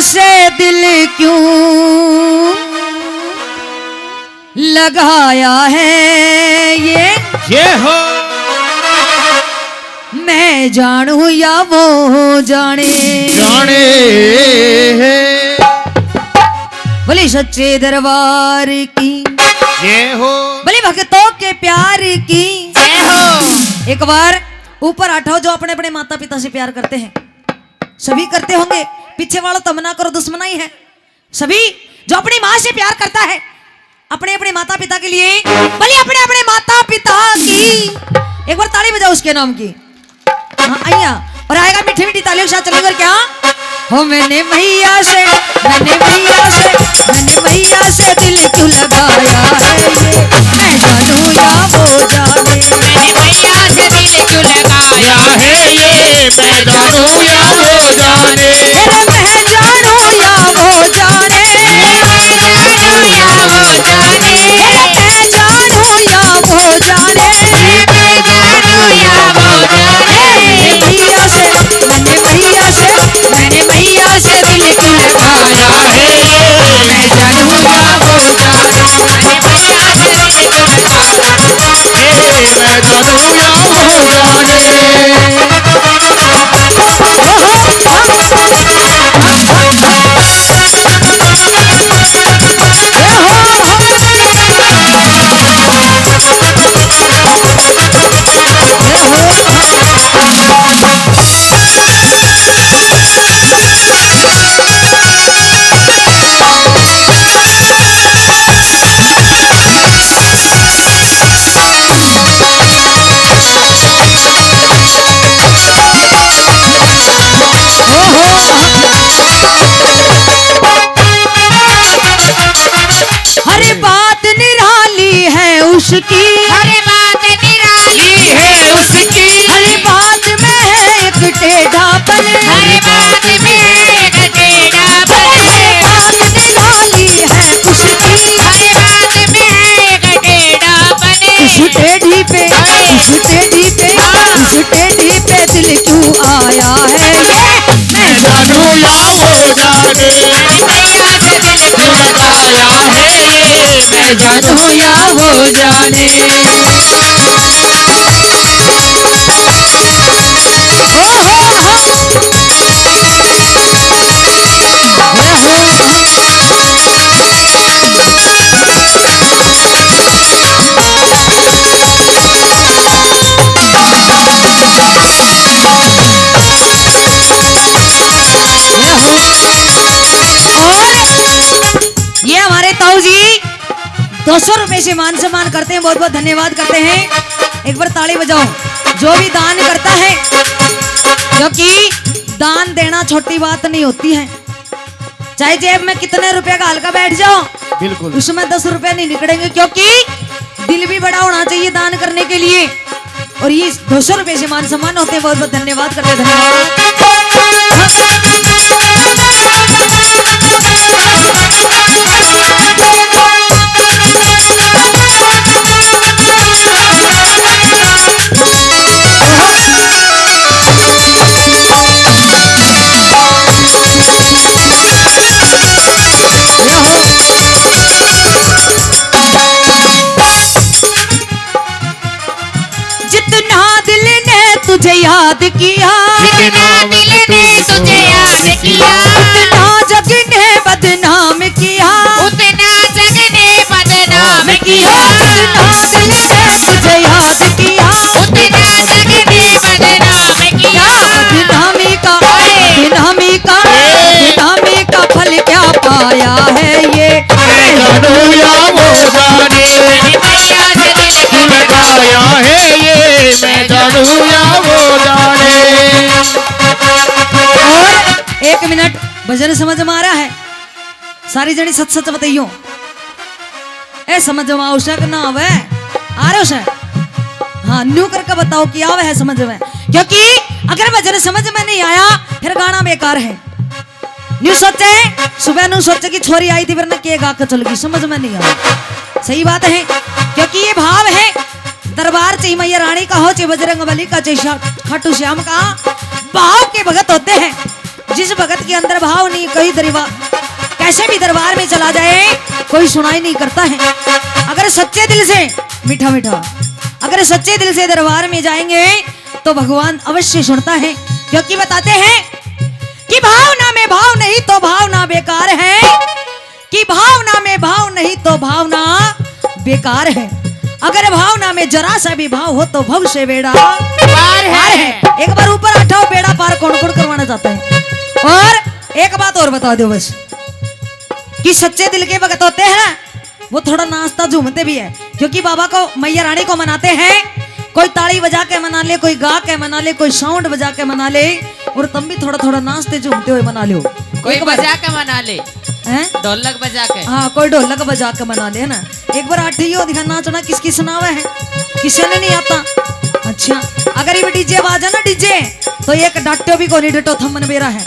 से दिल क्यों लगाया है ये हो मैं जानूं या वो जाने जाने है। बोली सच्चे दरबार की ये हो बोली भक्तों के प्यार की ये हो। एक बार ऊपर आठो जो अपने अपने माता पिता से प्यार करते हैं, सभी करते होंगे, पीछे वाला तमन्ना करो दुश्मना ही है। सभी जो अपनी माँ से प्यार करता है, अपने अपने माता पिता के लिए, बोलिए अपने अपने माता पिता की एक बार ताली बजाओ उसके नाम की। हाँ आइया और आएगा मीठी मीठी तालियों के साथ चलेगा क्या। हो मैंने मैया से दिल क्यों लगाया है ये मैं जानूं या वो जाने। मैंने मैया से दिल क्यों लगाया है ये मैं जानूं या वो जाने। अरे मैं जानूं या वो जाने मैं जानूं या वो जाने मैं जानूं या वो जाने मैं जानूं या वो जाने। मैंने मैया से दिल क्यों लगाया है मैं जानूं या वो जाने। मैं जानूं या वो उसकी अरे बात निराली है उसकी। अरे बात में है एक टेढ़ापन अरे बात में एक टेढ़ापन। अरे बात निराली है उसकी अरे बात में एक टेढ़ापन। इस टेढ़ी पे दिल क्यों आया है ये मैं जानूं या वो जाने। मैया से दिल क्यों लगाया है ये मैं जानूं या वो जाने। ये हमारे ताऊ जी 200 रुपए से मान सम्मान करते हैं, बहुत बहुत धन्यवाद करते हैं। एक बार ताली बजाओ जो भी दान करता है, क्योंकि दान देना छोटी बात नहीं होती है। चाहे जेब में कितने रुपए का हल्का बैठ जाओ, बिल्कुल उसमें 10 रुपए नहीं निकलेंगे, क्योंकि दिल भी बड़ा होना चाहिए दान करने के लिए। और ये 200 रुपए से मान सम्मान होते हैं, बहुत बहुत धन्यवाद करते हैं। धन्यवाद। तुझे याद किया जितना दिल ने तुझे याद किया उतना जग ने बदनाम किया उतना जग ने बदनाम किया। उतना दिल ने तुझे याद किया उतना जग ने बदनाम किया। बदनामी का फल क्या पाया है ये मैं जानूं या वो जाने। मैंने मैया से दिल क्यों लगाया है ये मैं जानूं या वो जाने। और 1 मिनट भजन समझ में आ रहा है? सारी जनी सच सच बताइयो। ए समझ में आवश्यक ना आवे आ रहे हो? हाँ न्यू करके बताओ कि आवे है समझ में, क्योंकि अगर भजन समझ में नहीं आया फिर गाना बेकार है। न्यू सोचे सुबह नु सोचे कि छोरी आई थी फिर ना के गा के चल गई, समझ में नहीं आया। सही बात है, क्योंकि ये भाव है दरबार चाहे मैया रानी का हो चाहे बजरंग बली का चाहे खाटू श्याम का, भाव के भगत होते हैं। जिस भगत के अंदर भाव नहीं, कहीं दरबार कैसे भी दरबार में चला जाए कोई सुनाई नहीं करता है। अगर सच्चे दिल से मीठा मीठा, अगर सच्चे दिल से दरबार में जाएंगे तो भगवान अवश्य सुनता है, क्योंकि बताते हैं कि भावना में भाव नहीं तो भावना बेकार है, कि भावना में भाव नहीं तो भावना बेकार है। अगर भावना में जरा सा भी भाव हो तो भव से बेड़ा पार है। एक बार ऊपर उठाओ, बेड़ा पार कौन कौन करवाना चाहता है। और एक बात और बता दो बस, कि सच्चे दिल के भगत होते हैं वो थोड़ा नाचता झूमते भी है, क्योंकि बाबा को मैया रानी को मनाते हैं। कोई ताली बजा के मना ले, कोई गा के मना ले, कोई साउंड बजा के मना ले, और तुम भी थोड़ा थोड़ा नाचते झूमते हुए मना लो। कोई बजा के मना ले, ढोलक बजा के। हाँ, कोई ढोलक बजा के मना ले ना। एक बार आठियो दिखा नाचना किस किस नाव है, किसी ने नहीं आता। अच्छा, अगर ये डीजे बाजा ना डीजे तो एक डाटो भी को नहीं डटो थमन बेरा है।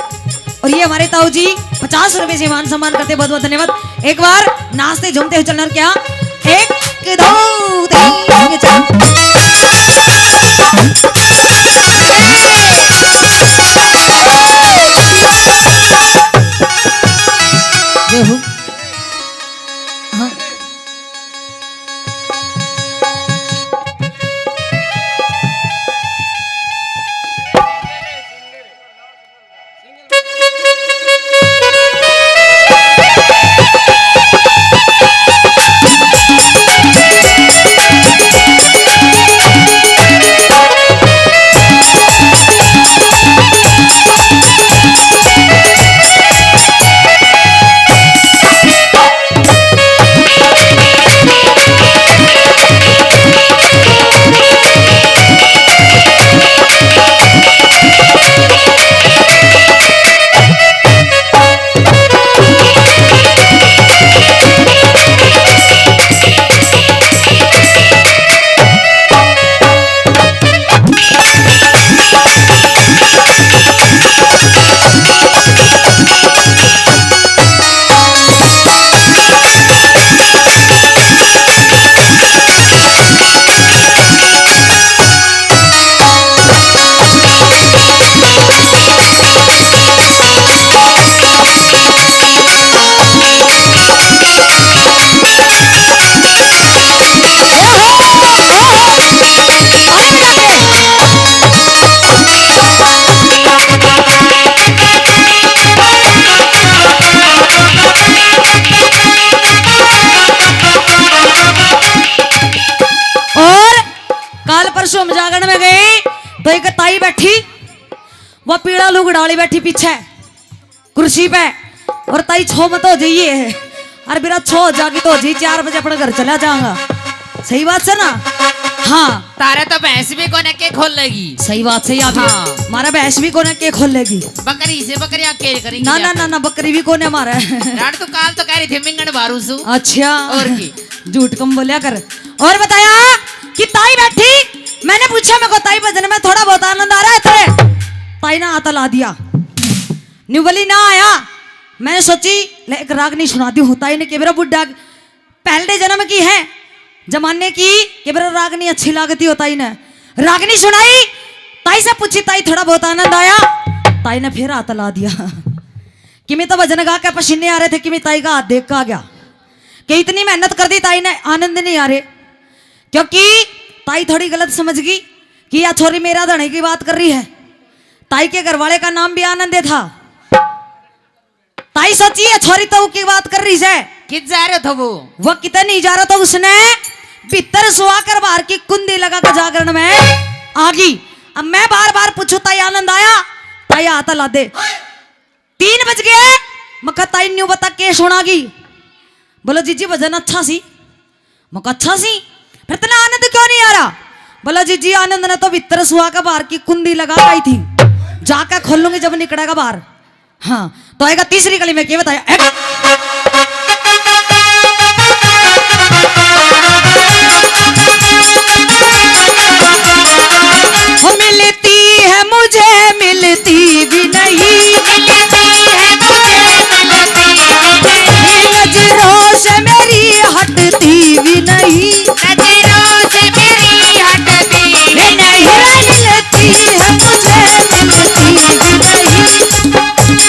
और ये हमारे ताऊ जी 50 रुपए से मान सम्मान करते, बहुत बहुत धन्यवाद। एक बार नाचते झूमते हुए चलना, क्या 1 2 3 4। हाँ, जागरण में गई तो एक ताई बैठी, वो पीड़ा लुगड़ाली बैठी पीछे कुर्सी पे, और ताई छो मत हो जाइए, अरे मेरा छो हो जागी तो जी 4 बजे अपने घर चला जाऊंगा। सही बात है ना? हाँ, तारे तो भैंस भी कोने के खोल लेगी। सही बात, सही आप। हाँ। हमारा भैंस भी कोने के खोल लेगी। बकरी से बकरी आके करेगी। ना ना ना ना, बकरी भी कोने हमारा रात तो काल तो कह रही थी मिंगन बारू सु। अच्छा, और की झूठ कम बोलिया कर। और बताया कि ताई बैठी, मैंने पूछा मेरे को ताई भजन में थोड़ा बहुत आनंद आ रहा है तेरे? ताई ना आता ला दिया, न्यूबली ना आया। मैंने सोची ले एक रागनी सुना दी हूँ। ताई ने केवरा बुढ़ा पहले जन्म की है जमाने की, केवरा रागनी अच्छी लागती हो। ताई ने रागनी सुनाई, ताई से पूछी ताई थोड़ा बहुत आनंद आया? ताई ने फिर आता ला दिया कि मैं तो भजन गा के पसीने आ रहे थे कि मैं ताई का हाथ देख का आ गया कि इतनी मेहनत कर दी ताई ने, आनंद नहीं आ रहे। क्योंकि ताई थोड़ी गलत समझ गई कि यह छोरी मेरा धने की बात कर रही है। ताई के घर वाले का नाम भी आनंद था। ताई सोची है छोरी तो की बात कर रही है, कित जा रहे थे वो कितने नहीं जा रहा था। उसने भीतर सुहा कर बाहर की कुंडी लगा कर जागरण में आ गई। अब मैं बार बार पूछू ताई आनंद आया? ताई आता ला दे। 3 बज गए, मक्का ताई न्यू बता के सुना गई। बोलो जीजी भजन अच्छा सी। मक्का अच्छा सी, फिर इतना आनंद क्यों नहीं आ रहा? बोला जीजी आनंद ने तो भीतर सुहा कर बाहर की कुंडी लगा आई थी, जाकर खोलूंगी जब निकलेगा बाहर। हाँ, तो आएगा तीसरी कली में क्या बताया? मिलती है मुझे मिलती भी नहीं, नजरों से मेरी हटती भी नहीं, नजरों से मेरी हटती नहीं, मिलती है मुझे मिलती भी नहीं।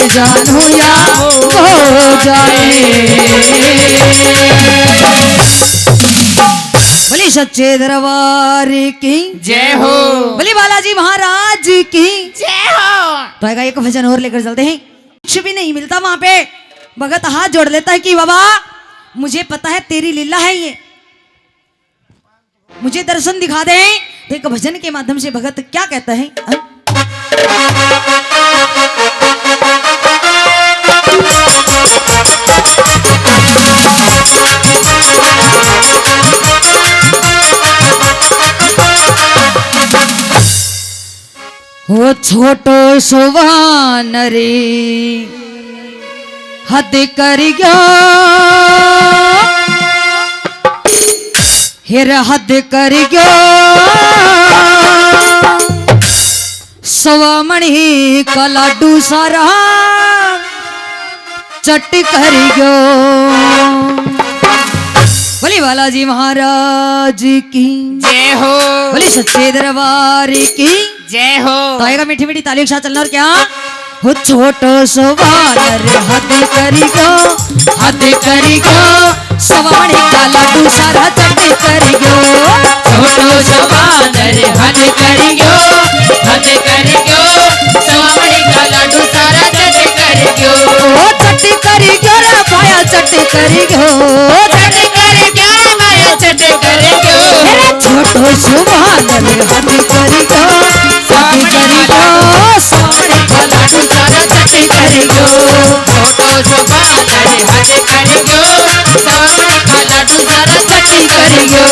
मैं जानू या हो जाए। बोली सच्चे दरबार की जय हो। बोली बालाजी महाराज की जय हो। तो आएगा एक भजन और लेकर चलते हैं। कुछ भी नहीं मिलता वहां पे, भगत हाथ जोड़ लेता है कि बाबा मुझे पता है तेरी लीला है, ये मुझे दर्शन दिखा दे। तो एक भजन के माध्यम से भगत क्या कहता है, ओ छोटो सुवान रे हद कर गया, हेर हद कर गया, सवा मणि का लाडू सारा चट कर गयो। बोली बालाजी महाराज की जय हो। बोली सच्चे दरबार की जय हो। तो आएगा मीठी मीठी तालियों के साथ चलना। और क्या हो छोटो सवार हद करिगो, हद करिगो, सवार का लाडू सारा चट करिगो। छोटो सवार हद करिगो, हद करिगो, सवार का लाडू सारा चट करिगो। ओ चट करिगो रे पाया चट करिगो, चट करिगो माया चट करिगो। छोटो सवार हद करिगो, हद करिगो, सवार का लाडू सारा चट करिगो। छोटो सवार हद करिगो, सवार का लाडू सारा चट करिगो।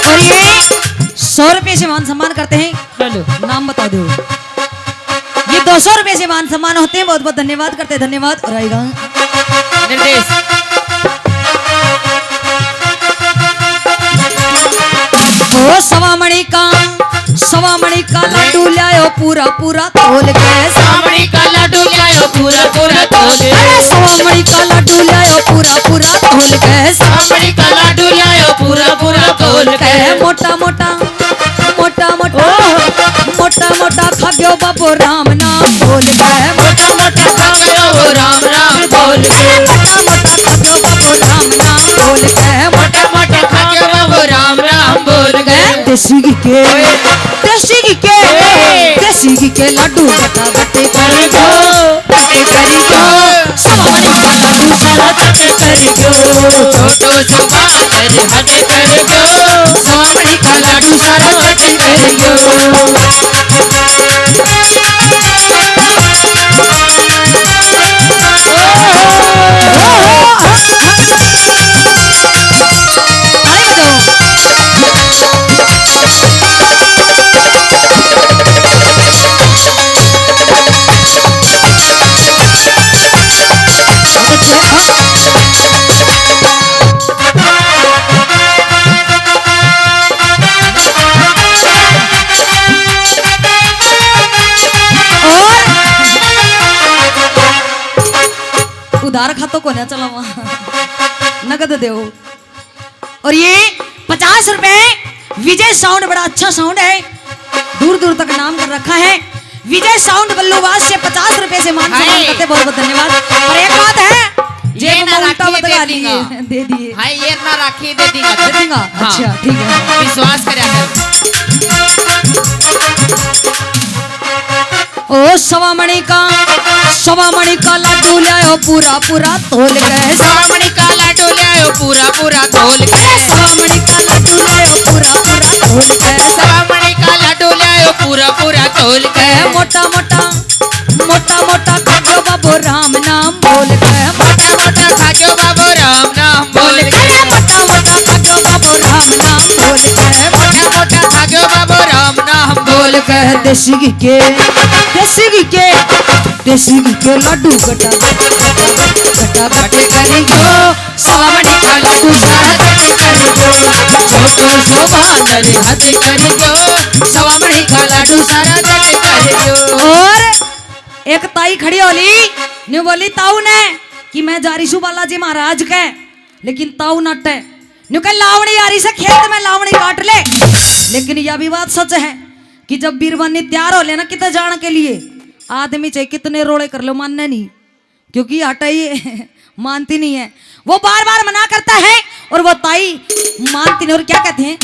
और ये 100 रुपए से मान सम्मान करते हैं। चलो नाम बता दो। ये 200 रुपए से मान सम्मान होते हैं। बहुत बहुत धन्यवाद करते हैं। धन्यवाद। और आएगा निर्देश। ओ सवा मणि का लाडू लायो पूरा पूरा तोल के। सामने का लाडू लायो पूरा पूरा तोल के। अरे सवा मणि का लाडू लायो पूरा पूरा तोल के। सामने का लाडू लायो पूरा पूरा तोल के। मोटा मोटा मोटा मोटा मोटा मोटा खाग्यो बाबू राम नाम बोल के। मोटा मोटा खाग्यो वो राम राम बोल के। मोटा मोटा खाग्यो बाबू राम नाम बोल के। मोटा मोटा खाग्यो वो राम राम बोल के। देसी घी के लाडू बटा बटे करिगो, बटे करिगो, सवारी का लाडू सारा चट करिगो। छोटो सवार हद करिगो, सवारी का लाडू सारा चट करिगो। उधार खातो को ना चला वहां नगद दो। और ये 50 रुपए विजय साउंड, बड़ा अच्छा साउंड है, दूर दूर तक नाम कर रखा है। विजय साउंड बल्लूबाज से 50 रुपए से मान सम्मान करते। बहुत बहुत धन्यवाद। और एक बात है, ये ना उल्टा राखी बदला दे लिए देगा। दे दिए हाय ये ना राखी दे देगा। दे देगा। हाँ। अच्छा ठीक है। विश्वास करा कर। ओ सवा मणि का लाडू लायो पूरा पूरा तोल के। सामने का लाडू लायो पूरा पूरा तोल के। सवा मणि का लाडू लायो पूरा पूरा तोल के। सामने का लाडू लायो पूरा पूरा तोल के। मोटा मोटा मोटा मोटा खाजो बाबू राम नाम बोल के। मोटा मोटा खाजो बाबू राम नाम बोल के। मोटा मोटा खाजो बाबू राम नाम बोल के। मोटा मोटा खाजो बाबू राम नाम बोल के। देसी घी के लाडू बटा बटे करिगो, सवा मणि का लाडू सारा चट करिगो। तू शोभा तेरे हद कर जो सवा मणि का लाडू सारा चट कर जो। और एक ताई खड़ी होली न्यू बोली ताऊ ने कि मैं जा रही हूँ बालाजी महाराज के, लेकिन ताऊ नट है न्यू कह लावणी आ रही से खेत में लावणी काट ले। लेकिन यह भी बात सच है कि जब बीरबानी तैयार हो लेना कितना जाने के लिए आदमी चाहे कितने रोड़े कर लो मानने नहीं, क्योंकि हटाई मानती नहीं है, वो बार बार मना करता है और वो ताई मानती नहीं। और क्या कहते हैं,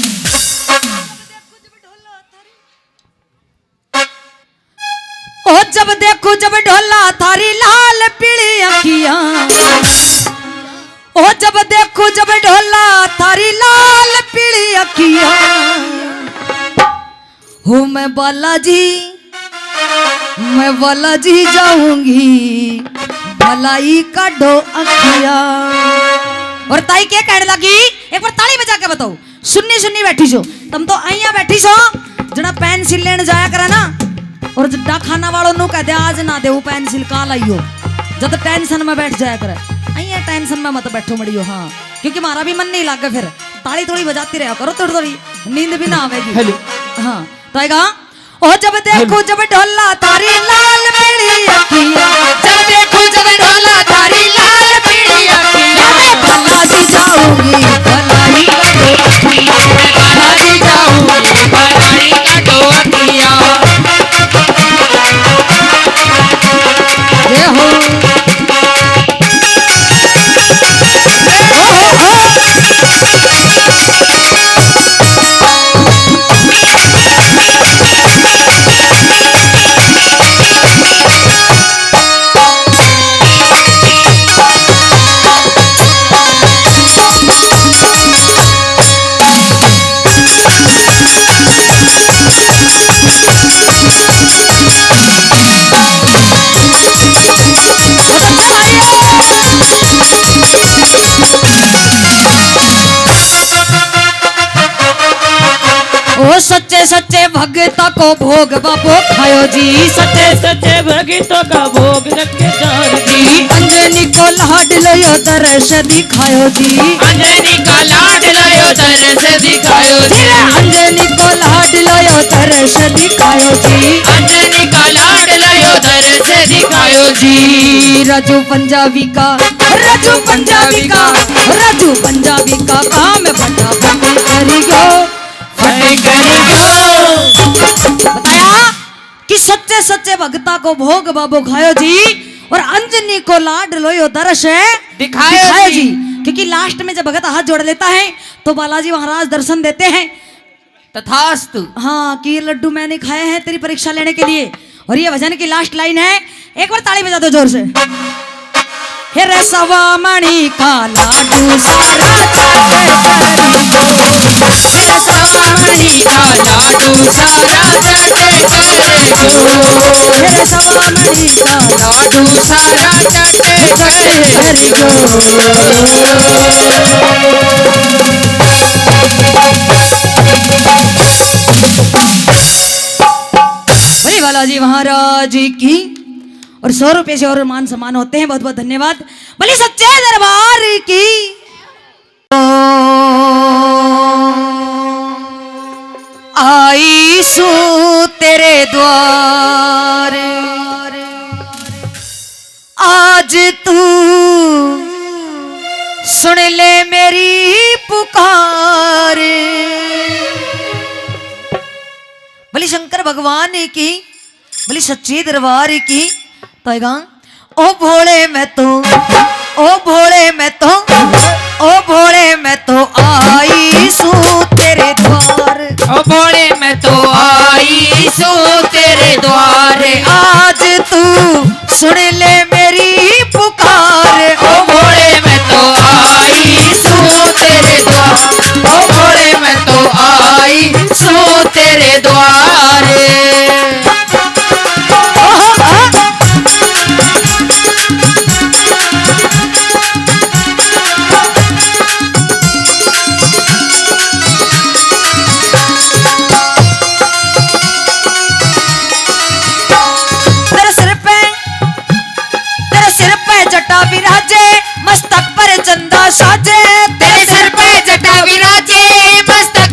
ओ जब देखो जब ढोला थारी लाल पीली अखियां, ओ जब देखो जब ढोला थारी लाल पीली अखियां, हो मैं बालाजी जाऊंगी भलाई का डो अखिया। और ताई क्या कहने लगी, एक बार ताली बजा के बताओ। सुन्नी सुन्नी बैठी छो तुम तो अइया बैठी छो जना पेंसिल लेने जाया करा ना, और जड्डा खाना वालों नु कहते आज ना दे वो पेंसिल काल आइयो, जब टेंशन में बैठ जाया करे। अइया टेंशन में मत बैठो मड़ियो, हाँ क्योंकि हमारा भी मन नहीं लगे, फिर ताली थोड़ी बजाती रहा करो, थोड़ी थोड़ी नींद भी ना आवेगी। हाँ तो आएगा, ओ जब देखो जब ढोला तारी लाल पीली अखियां, जब देखो जब ढोला थारी लाल पीली अखियां, बालाजी जाऊंगी भलाई का डो अखियां, बालाजी जाऊंगी भलाई का डो अखियां। ये हो ओ सच्चे सच्चे भगता को भोग बाबो खायो जी, सच्चे सच्चे भगतों का भोग रखे जार जी। अंजनी को लाड लो दर्श दिखायो जी, अंजनी का लाड लयो दर्श दिखायो जी, अंजनी को लाड लो दर्श दिखायो जी, अंजनी का लाड लयो दर्श दिखायो जी। राजू पंजाबी का राजू पंजाबी का राजू पंजाबी का काम बटा बटी करियो बताया कि सच्चे सच्चे भगता को भोग बाबो खायो जी, और अंजनी को लाड लोयो दर्श दिखायो जी। क्योंकि लास्ट में जब भगत हाथ जोड़ लेता है तो बालाजी महाराज दर्शन देते हैं, तथास्तु। हाँ कि ये लड्डू मैंने खाए हैं तेरी परीक्षा लेने के लिए। और ये भजन की लास्ट लाइन है, एक बार ताली बजा दो जोर से। हे रे सवा मणि का लाडू सारा तेरे सवा मणि का लाडू सारा चटे करे जो, तेरे सवा मणि का लाडू सारा चटे करे जो। अरे बालाजी महाराज की। और 100 रुपए से और मान सम्मान होते हैं, बहुत बहुत धन्यवाद। भले सच्चे दरबार की। आई सू तेरे द्वार आज तू सुन ले मेरी पुकार। भले शंकर भगवान की, भले सच्चे दरबार की। तो ओ भोले मैं तो, ओ भोले मैं तो, ओ भोले मैं तो आई सू तेरे द्वार। ओ भोले मैं तो आई सू तेरे द्वार आज तू सुन ले मेरी पुकार। ओ भोले मैं तो आई सू तेरे द्वार। ओ भोले मैं तो आई सू तेरे द्वार। जटा विराजे मस्तक पर चंदा साजे, तेरे सिर पे जटा विराजे मस्तक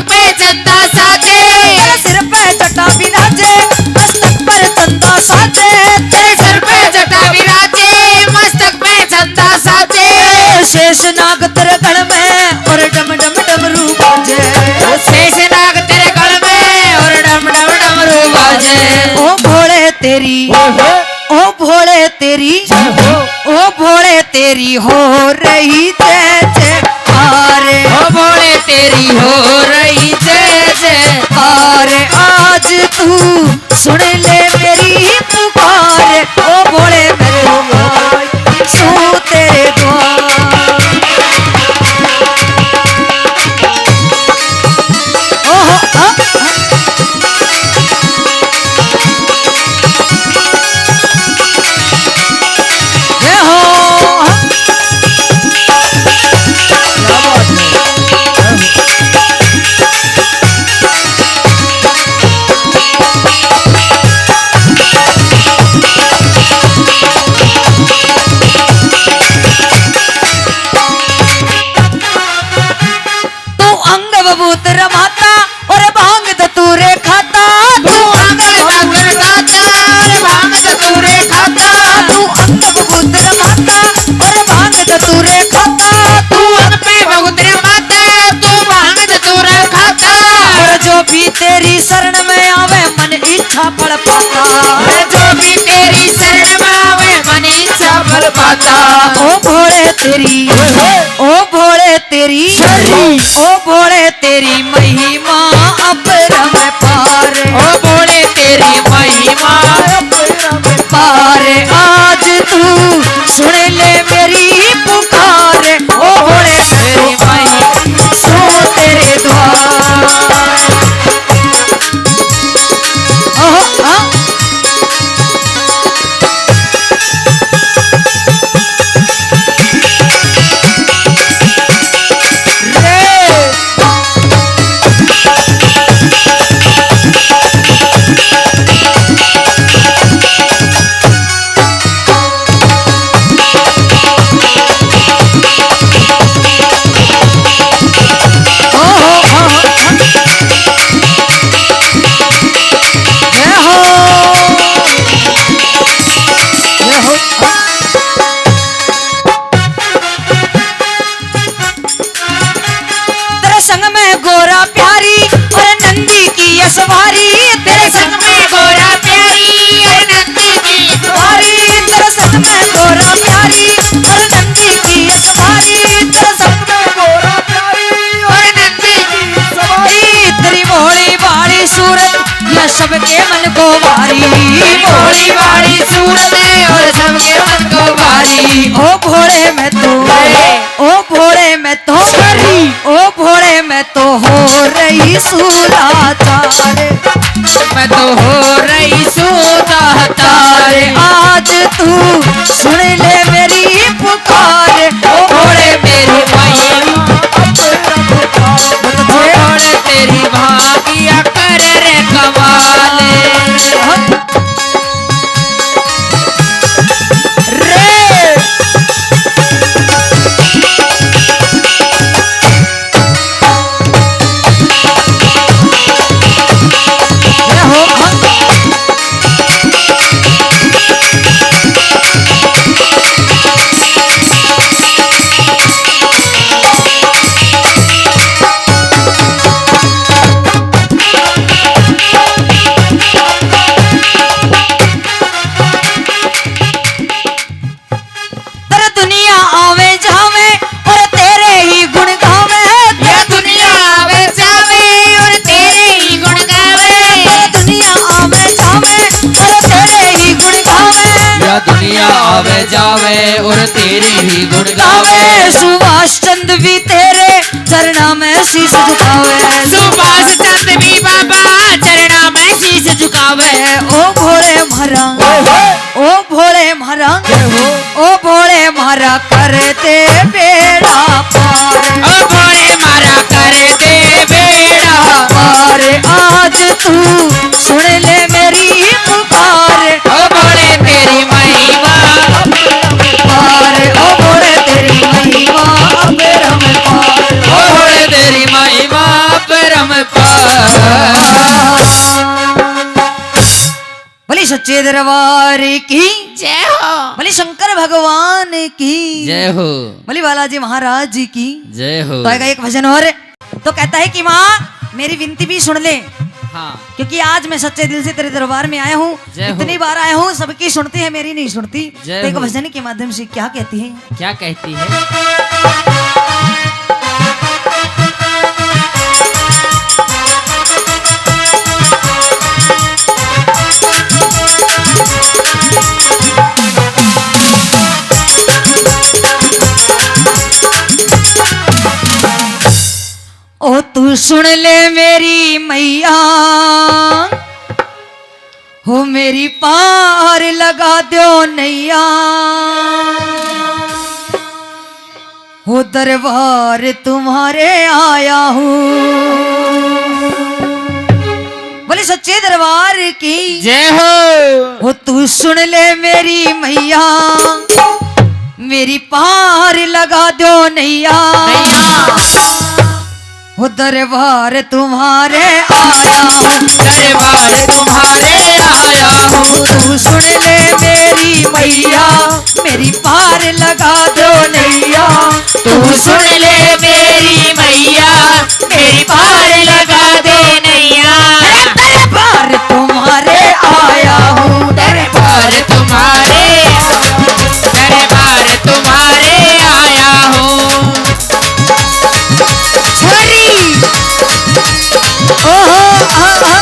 शेषनाग तेरे गण में और डम डम डमरू बाजे शेषनाग तेरे गल में और डम डम डमरू बाजे ओ भोले तेरी ओ भोले तेरी ओ भोले तेरी हो रही जय जयकार ओ भोले तेरी हो रही जय जयकार आज तू सुन ले मेरी पुकार ओ भोले मेरे सू तेरे द्वार ओहो जय हो तू अंग बबूत रमाता और भांग दतूरे खाता तू अंग बबूत रमाता और भांग दतूरे खाता तू अंग बबूत रमाता और भांग दतूरे खाता तू अंग पे बबूत रमाता तू भांग दतूरे खाता और जो भी तेरी शरण में आवे मन इच्छा फल पाता और जो भी तेरी शरण में आवे मन इच्छा फल पाता ओ भोले तेरी ओ भोले तेरी ओ भोले तेरी महिमा अपरम पार ओ भोले तेरी महिमा पार आज तू सुन ले मेरी पुकार ओ भोले तेरी महिमा सो तेरे द्वार ओहो हाँ तेरे संग में गोरा प्यारी और नंदी की ये सवारी तेरे संग में गोरा प्यारी और नंदी की ये सवारी तेरे संग में गोरा प्यारी और नंदी की ये सवारी तेरे संग में गोरा प्यारी और नंदी की ये सवारी तेरी भोली भाली सूरत यह सबके मन को भारी भोली भाली सूरत और सबके मन को भारी ओ भोले मैं तो ओ भोले मैं तो ओ भोले मैं तो हो रही सुलाचार मैं तो हो रही सूता तारे आज तू सुन ले मेरी पुकार ओ भोले मेरी महिमा भोले तेरी भागिया कर रे कमाल रे ये हो तेरे दुनिया आवे जावे और तेरे ही गुण गावे ये दुनिया आवे जावे और तेरे ही गुण गावे तेरे दुनिया आवे जावे और तेरे ही गुण गावे या दुनिया आवे जावे और तेरे ही गुण गावे गावे सुभाष चंद भी तेरे चरणा में शीश झुकावे सुभाष चंद्र भी बाबा चरणा में शीश झुकावे ओ भोले महारा ओ भोले महारा ओ भोले महारा करते बेड़ा पार ओ भोले मारा कर दे बेड़ा पार आज तू सुन ले मेरी पुकार ओ भोले तेरी महिमा पार ओ भोले तेरी महिमा अपरम पार ओ भोले तेरी महिमा परम पार बोली सच्चे दरबार की जय हो बोली शंकर भगवान की जय हो बोली बालाजी महाराज जी की जय हो। तो आएगा एक भजन और तो कहता है कि माँ मेरी विनती भी सुन ले, हाँ क्योंकि आज मैं सच्चे दिल से तेरे दरबार में आया हूँ, जय हो। इतनी बार आया हूँ, सबकी सुनती है मेरी नहीं सुनती। जय तो एक हो। भजन के माध्यम से क्या कहती है? क्या कहती है? ओ तू सुन ले मेरी मैया, हो मेरी पार लगा दो नैया, हो दरबार तुम्हारे आया हूँ। बोले सच्चे दरबार की जय हो। हो तू सुन ले मेरी मैया, मेरी पार लगा दो नैया, हो दरबार तुम्हारे आया हूँ, दरबार तुम्हारे आया हूँ। तू सुन ले मेरी मैया, मेरी पार लगा दो नैया, तू सुन ले मेरी मैया, मेरी पार लगा दे नैया। दरबार तुम्हारे आया हूँ, दरबार तुम्हारे दरबार तुम्हारे आया हूँ। छोरी ओहो आहा।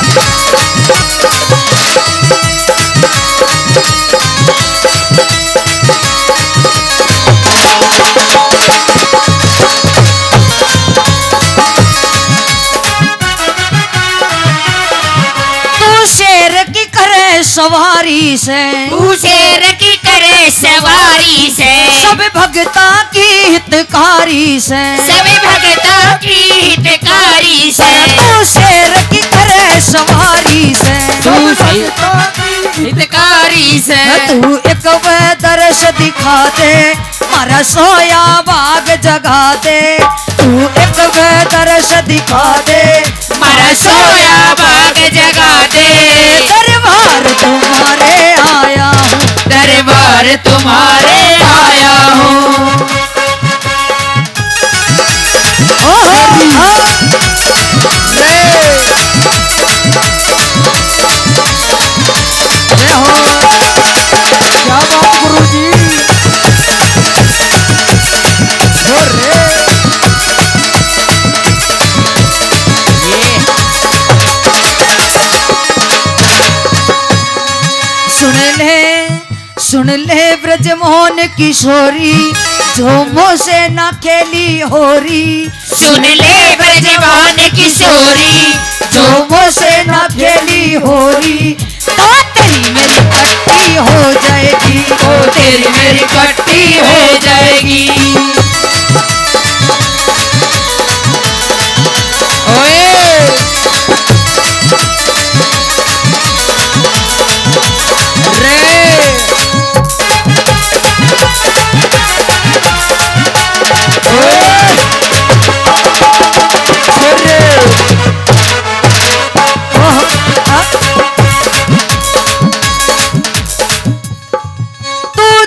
तू शेर की करे सवारी से, तू शेर की करे सवारी से, सब भगता की हितकारी से, सभी भक्तों की हितकारी से। तू शेर की करे सवारी से, तू हितकारी से। तू एक वह दर्श दिखा दे, मारा सोया बाग जगा दे, तू एक वह दर्श दिखा दे, मारा सोया बाग जगा दे। दरबार तुम्हारे आया हूँ, दरबार तुम्हारे आया हूँ। जय हो। क्या बात गुरु जी, हो रे। सुन ले ब्रजमोहन किशोरी, झूमों से ना खेली होरी, सुन ले ब्रजमान किशोरी, झूमों से ना खेली होरी, तो तेरी मेरी पट्टी हो जाएगी, ओ तेरी मेरी पट्टी हो जाएगी। ओए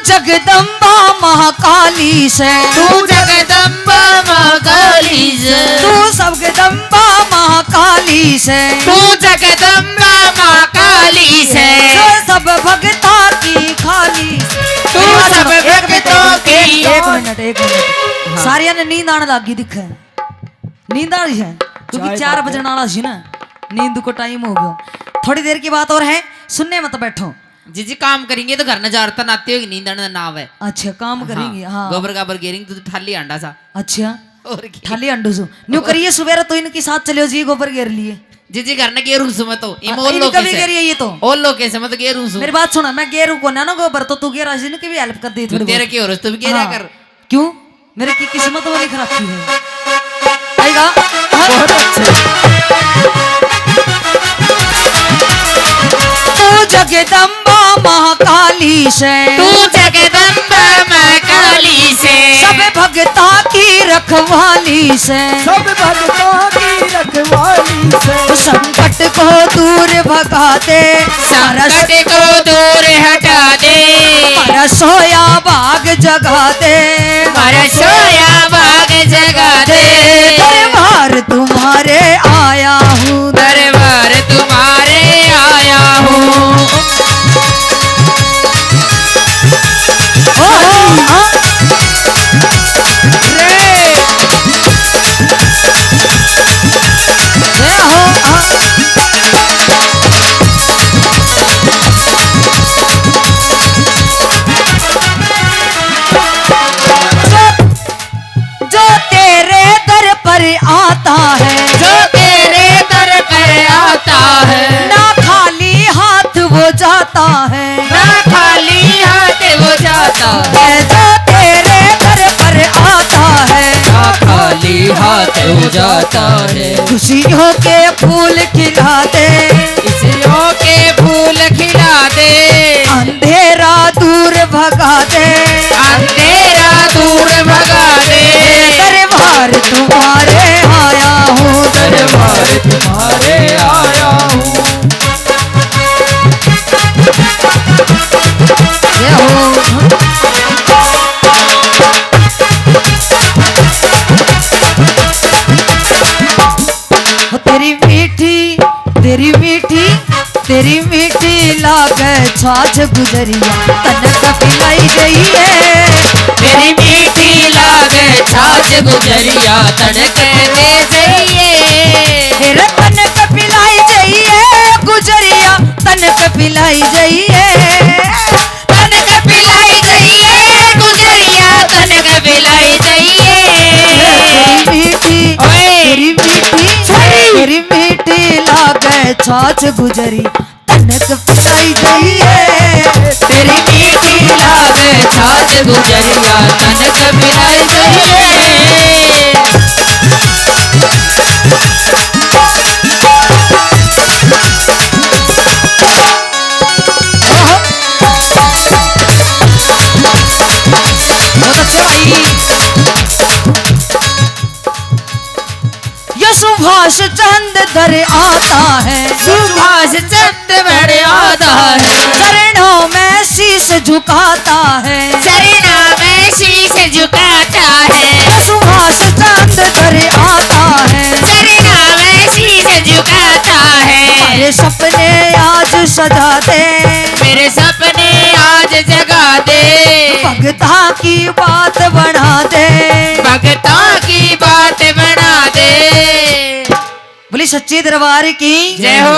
जगदम्बा महाकाली से, तू जगदम्बा महाकाली से, तू जगदम्बा महाकाली से, तू जगदम्बा महाकाली से, जो सब भगता की खाली, तू सब भक्तों की। एक मिनट सारिया ने नींद आने लगी दिखे, नींद आ रही है क्योंकि 4 बजने वाला सी ना, नींद को टाइम हो गया। थोड़ी देर की बात और है, सुनने मत बैठो। जी जी काम करेंगे तो घर न जारता नाते होगी नींद आने नाव है। अच्छा काम करेंगे हाँ। गोबर गाबर गेरिंग तो थाली अंडा सा। अच्छा और क्या? थाली अंडू सु न्यू करिए सुबह तो इनके साथ चलो जी, गोबर घेर लिए। जी जी घर न गेरू सुम तो इमोल इनका लोके भी से घेरिए ये तो। ओल लोके से मत गेरू सु। मेरी बात सुना, मैं गेरू को ना गोबर तो तू गेरा जी की भी हेल्प कर दी थोड़ी तेरे बहुत। की और तू भी गेरा हाँ। कर। क्यों मेरे की किस्मत वाली खराब की है आएगा। बहुत अच्छे। तू जगदम्बा महाकाली से, तू जगदम्बा महाकाली से, सब भगता की रखवाली से, सब भक्तों की रखवाली से, संकट को दूर भगा दे, सारा संकट को दूर हटा दे, मारा सोया बाग जगा दे, मारा सोया बाग जगा दे, दरबार तुम्हारे आया हूँ, दरबार तुम्हारे आया हूँ। जो तेरे दर पर आता है, जो तेरे दर पर आता है, ना खाली हाथ वो जाता है, ना खाली हाथ वो जाता है, जो तेरे दर पर आता है, ना खाली हाथ वो जाता है। खुशियों के फूल खिला दे, खुशियों के फूल खिला दे, अंधेरा दूर भगा दे, अंधेरा दूर भगा दे, दरबार तुम्हारे आया हूँ, दरबार तुम्हारे आया हूँ। जय हो। हो तेरी मीठी लागे छाछ गुजरिया, तनक पिलाई जाइए, तेरी मीठी लागे छाछ गुजरिया, तड़क दे जाइए, तेरे तनक पिलाई जाइए गुजरिया, तनक पिलाई जाइए, तनक पिलाई जाइए गुजरिया, तनक पिलाई जाइए। तेरी मीठी लागे छाछ गुजरी, तनक पिलाई जाइए, तेरी मीठी लागे छाछ गुजरिया, तनक पिलाई जाइए। ये सुभाष चंद दर आता है, सुभाष चंद्र बड़े आता है, चरणों में शीश झुकाता है, चरणा में शीश झुकाता है, सुभाष चंद दर आता है, चरणा में शीश झुकाता है। मेरे सपने आज सजा दे, मेरे सपने आज जगा दे, भगता की बात बढ़ा दे, भगता की बात बना दे। बोली सच्चे दरबार की जय हो।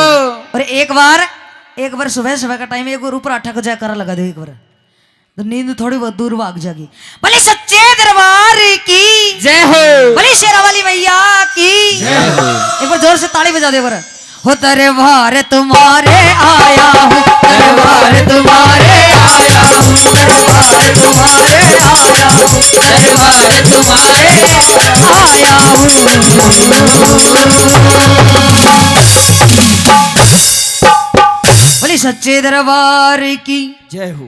और एक बार सुबह का टाइम, एक बार ऊपर 8 को जयकारा लगा दो एक बार, तो नींद थोड़ी बहुत दूर भाग जाएगी। बोले सच्चे दरबार की जय हो। बोले शेरावाली मैया की एक बार जोर से ताली बजा दे बार। हो दरबार तुम्हारे आया हूँ, दरबार तुम्हारे आया हूँ, दरबार तुम्हारे आया हूँ, दरबार तुम्हारे आया हूँ। बोले सच्चे दरबार की जय हो।